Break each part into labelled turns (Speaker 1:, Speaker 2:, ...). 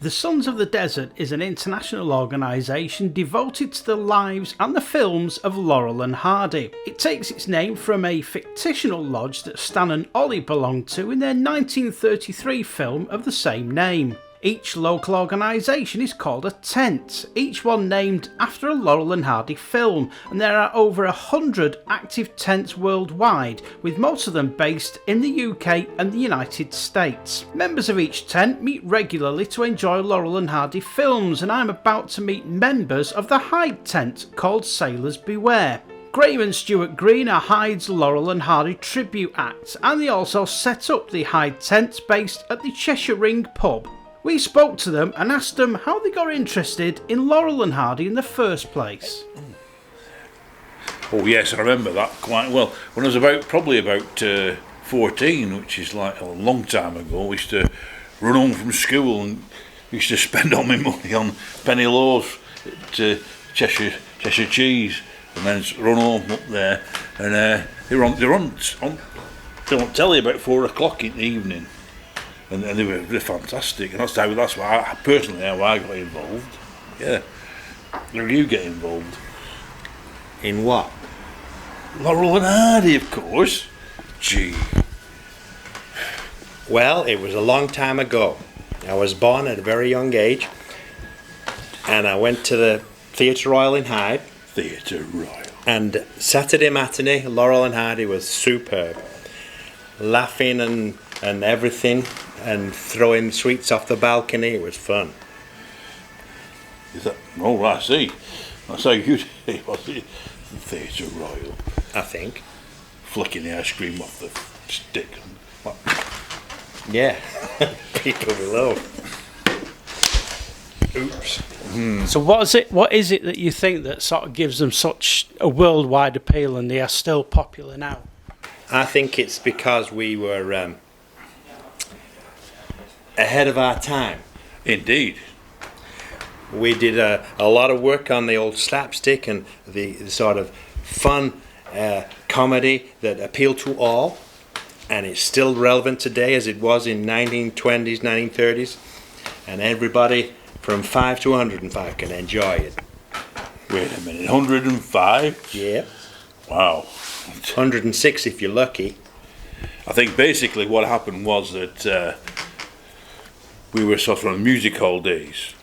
Speaker 1: The Sons of the Desert is an international organisation devoted to the lives and the films of Laurel and Hardy. It takes its name from a fictional lodge that Stan and Ollie belonged to in their 1933 film of the same name. Each local organisation is called a tent, each one named after a Laurel and Hardy film, and there are over 100 active tents worldwide, with most of them based in the UK and the United States. Members of each tent meet regularly to enjoy Laurel and Hardy films, and I'm about to meet members of the Hyde tent called Sailors Beware. Graeme Stuart Green are Hyde's Laurel and Hardy tribute act, and they also set up the Hyde tent based at the Cheshire Ring pub. We spoke to them and asked them how they got interested in Laurel and Hardy in the first place.
Speaker 2: Oh yes, I remember that quite well. When I was probably about 14, which is like a long time ago, we used to run home from school and we used to spend all my money on penny loaves at Cheshire Cheese, and then run home up there, and they were on telly about 4 o'clock in the evening. And they were fantastic, and that's why I got involved. Yeah. How did you get involved?
Speaker 3: In what?
Speaker 2: Laurel and Hardy, of course. Gee.
Speaker 3: Well, it was a long time ago. I was born at a very young age, and I went to the Theatre Royal in Hyde.
Speaker 2: Theatre Royal.
Speaker 3: And Saturday matinee, Laurel and Hardy was superb. Laughing and everything, and throwing sweets off the balcony. It was fun.
Speaker 2: Is that? Oh, I see. That's how you say, was it? Theatre Royal.
Speaker 3: I think.
Speaker 2: Flicking the ice cream off the stick.
Speaker 3: Yeah. People below. Oops.
Speaker 1: So what is it that you think that sort of gives them such a worldwide appeal and they are still popular now?
Speaker 3: I think it's because we were ahead of our time.
Speaker 2: Indeed.
Speaker 3: We did a lot of work on the old slapstick and the sort of fun comedy that appealed to all, and it's still relevant today as it was in 1920s, 1930s, and everybody from 5 to 105 can enjoy it.
Speaker 2: Wait a minute, 105?
Speaker 3: Yeah.
Speaker 2: Wow.
Speaker 3: 106 if you're lucky.
Speaker 2: I think basically what happened was that we were sort of on music hall days.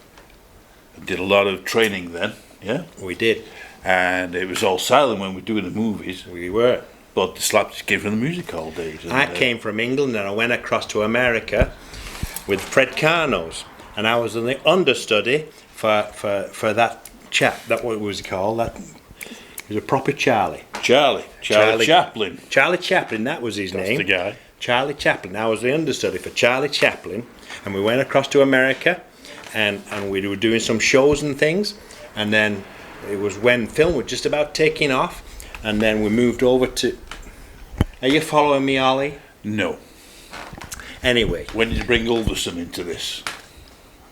Speaker 2: Did a lot of training then, yeah?
Speaker 3: We did.
Speaker 2: And it was all silent when we were doing the movies.
Speaker 3: We were.
Speaker 2: But the slapstick came from the music hall days.
Speaker 3: I came from England and I went across to America with Fred Carnos, and I was the understudy for that chap. That what was he called? That he was a proper Charlie.
Speaker 2: Charlie Chaplin.
Speaker 3: Charlie Chaplin, that was his name.
Speaker 2: That's the guy.
Speaker 3: Charlie Chaplin. I was the understudy for Charlie Chaplin, and we went across to America, and we were doing some shows and things, and then it was when film was just about taking off, and then we moved over to... Are you following me, Ollie?
Speaker 2: No.
Speaker 3: Anyway.
Speaker 2: When did you bring Ulverston into this?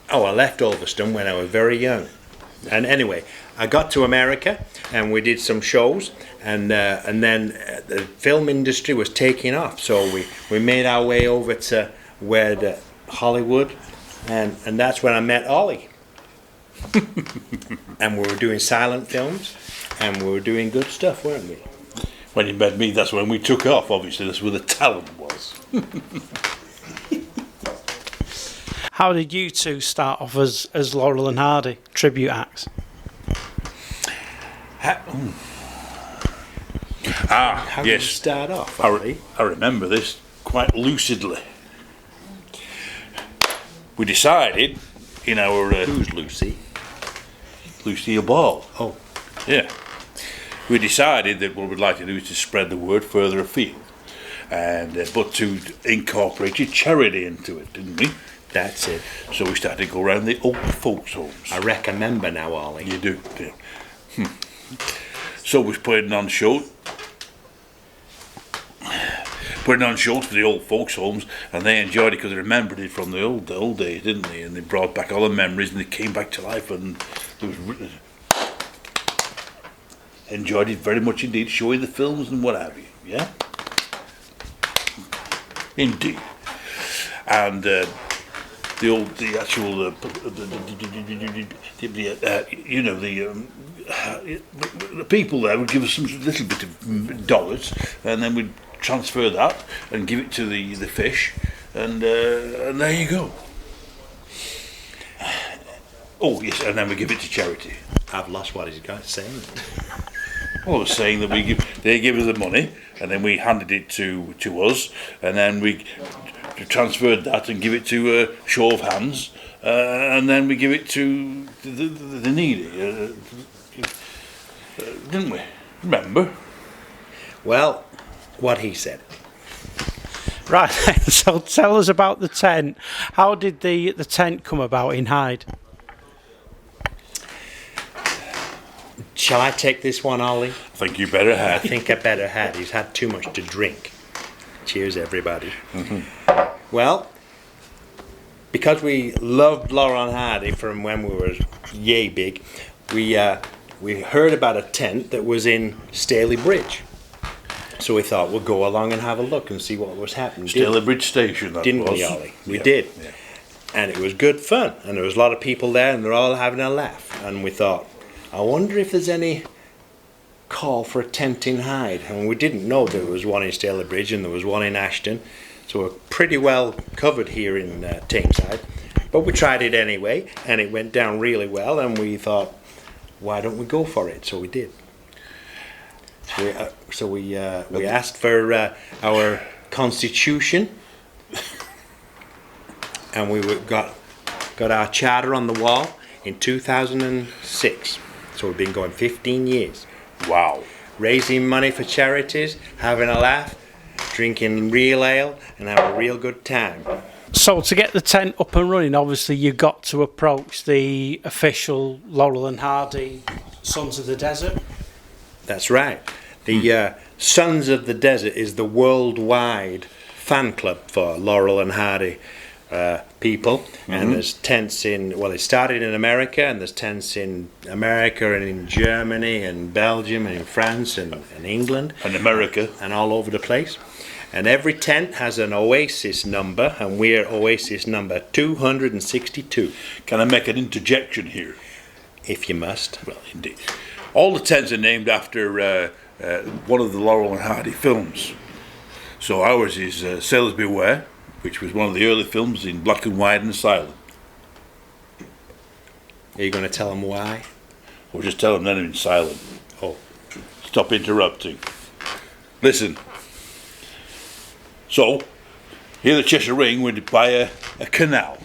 Speaker 3: Oh, I left Ulverston when I was very young. And anyway, I got to America and we did some shows, and then the film industry was taking off, so we made our way over to Hollywood, and that's when I met Ollie. And we were doing silent films, and we were doing good stuff, weren't we?
Speaker 2: When you met me, that's when we took off, obviously. That's where the talent was.
Speaker 1: How did you two start off as Laurel and Hardy tribute acts?
Speaker 3: How
Speaker 2: yes.
Speaker 3: did you start off?
Speaker 2: I remember this quite lucidly. We decided in our...
Speaker 3: Who's Lucy?
Speaker 2: Lucille Ball.
Speaker 3: Oh.
Speaker 2: Yeah. We decided that what we'd like to do is to spread the word further afield, and but to incorporate charity into it, didn't we?
Speaker 3: That's it.
Speaker 2: So we started to go around the old folks' homes.
Speaker 3: I remember now, Ollie.
Speaker 2: You do. Yeah. So we putting on shows for the old folks' homes, and they enjoyed it because they remembered it from the old days, didn't they? And they brought back all the memories, and they came back to life, and there was enjoyed it very much indeed, showing the films and what have you. Yeah, indeed. And the actual the people there would give us some little bit of dollars, and then we'd transfer that and give it to the fish, and there you go. Oh yes, and then we give it to charity.
Speaker 3: I've lost what he's saying.
Speaker 2: Well, I was saying that they give us the money, and then we handed it to us, and then we transferred that and give it to a show of hands, and then we give it to the needy, didn't we? Remember?
Speaker 3: Well, what he said.
Speaker 1: Right, so tell us about the tent. How did the tent come about in Hyde?
Speaker 3: Shall I take this one, Ollie?
Speaker 2: I think you better
Speaker 3: I
Speaker 2: have.
Speaker 3: think I better had. He's had too much to drink. Cheers, everybody. Well, because we loved Laurel Hardy from when we were yay big, we heard about a tent that was in Staley Bridge. So we thought we'll go along and have a look and see what was happening.
Speaker 2: Staley Bridge Station, that
Speaker 3: Didn't
Speaker 2: was.
Speaker 3: we, Ollie? We
Speaker 2: Yeah,
Speaker 3: did.
Speaker 2: yeah.
Speaker 3: And it was good fun. And there was a lot of people there and they're all having a laugh. And we thought, I wonder if there's any call for a tent in Hyde. And we didn't know there was one in Staley Bridge and there was one in Ashton. So we're pretty well covered here in Tameside. But we tried it anyway and it went down really well. And we thought, why don't we go for it? So we did. So we asked for our constitution, and we got our charter on the wall in 2006. So we've been going 15 years.
Speaker 2: Wow.
Speaker 3: Raising money for charities, having a laugh, drinking real ale, and having a real good time.
Speaker 1: So to get the tent up and running, obviously you got to approach the official Laurel and Hardy Sons of the Desert.
Speaker 3: That's right. The Sons of the Desert is the worldwide fan club for Laurel and Hardy people. And there's tents in, well, it started in America, and there's tents in America and in Germany and Belgium and in France and England.
Speaker 2: And America.
Speaker 3: And all over the place. And every tent has an Oasis number, and we're Oasis number 262.
Speaker 2: Can I make an interjection here?
Speaker 3: If you must.
Speaker 2: Well, indeed. All the tents are named after one of the Laurel and Hardy films. So ours is Sailors Beware, which was one of the early films in black and white and silent.
Speaker 3: Are you going to tell them why?
Speaker 2: Or just tell them then in silent.
Speaker 3: Oh.
Speaker 2: Stop interrupting. Listen. So, here at the Cheshire Ring, we're by a canal.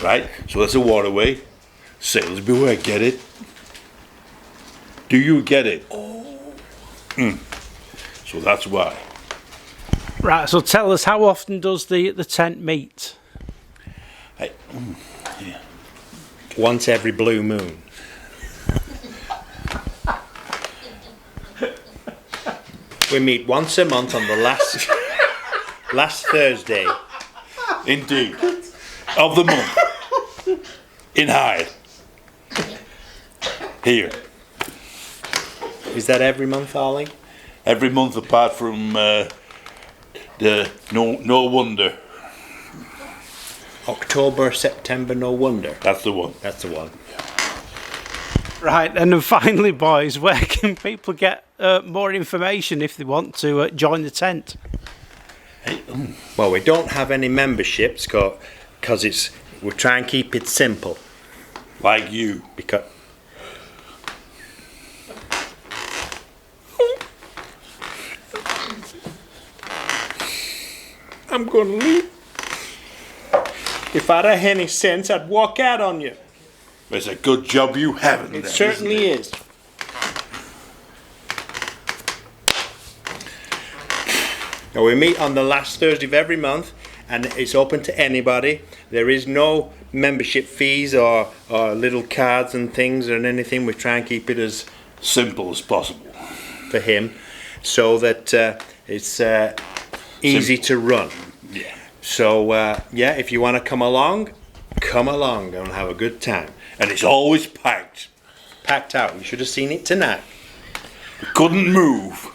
Speaker 2: Right? So that's a waterway. Sailors Beware, get it? Do you get it? Oh. So that's why.
Speaker 1: Right, so tell us, how often does the tent meet?
Speaker 2: Yeah.
Speaker 3: Once every blue moon. We meet once a month on the last Thursday.
Speaker 2: Indeed. Of the month. In Hyde. Here.
Speaker 3: Is that every month, Ollie?
Speaker 2: Every month apart from the No Wonder.
Speaker 3: October, September, no wonder.
Speaker 2: That's the one.
Speaker 3: That's the one.
Speaker 1: Right, and then finally, boys, where can people get more information if they want to join the tent?
Speaker 3: Well, we don't have any memberships because we try and keep it simple.
Speaker 2: Like you.
Speaker 3: Because I'm gonna leave. If I'd had any sense, I'd walk out on you.
Speaker 2: It's a good job you haven't.
Speaker 3: It certainly is. Now, we meet on the last Thursday of every month, and it's open to anybody. There is no membership fees or little cards and things or anything. We try and keep it as
Speaker 2: simple as possible
Speaker 3: for him, so that it's easy to run.
Speaker 2: Yeah.
Speaker 3: So if you want to come along and have a good time.
Speaker 2: And it's always packed.
Speaker 3: Packed out. You should have seen it tonight.
Speaker 2: We couldn't move.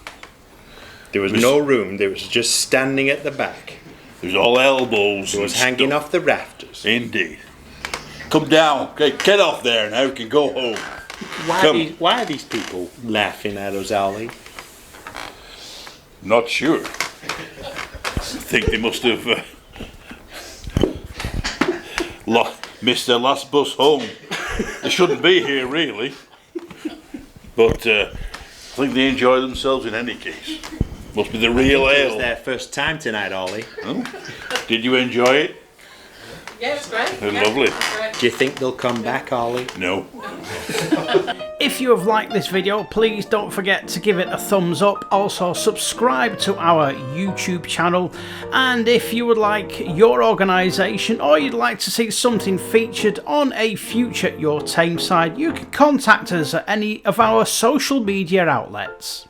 Speaker 3: There was no room. There was just standing at the back.
Speaker 2: It was all elbows.
Speaker 3: It was
Speaker 2: and
Speaker 3: hanging
Speaker 2: stuff.
Speaker 3: off the rafters.
Speaker 2: Indeed. Come down. Okay, get off there now. We can go home.
Speaker 3: Why are these people laughing at us, Ollie?
Speaker 2: Not sure. I think they must have missed their last bus home. They shouldn't be here, really. But I think they enjoy themselves in any case. Must be the real
Speaker 3: It was
Speaker 2: ale.
Speaker 3: their first time tonight, Ollie.
Speaker 2: Oh. Did you enjoy it?
Speaker 4: Yeah, it's great.
Speaker 2: They're
Speaker 4: Yeah,
Speaker 2: lovely.
Speaker 4: it's great.
Speaker 3: Do you think they'll come back, Ollie?
Speaker 2: No.
Speaker 1: If you have liked this video, please don't forget to give it a thumbs up. Also subscribe to our YouTube channel, and if you would like your organisation or you'd like to see something featured on a future Your Tameside, you can contact us at any of our social media outlets.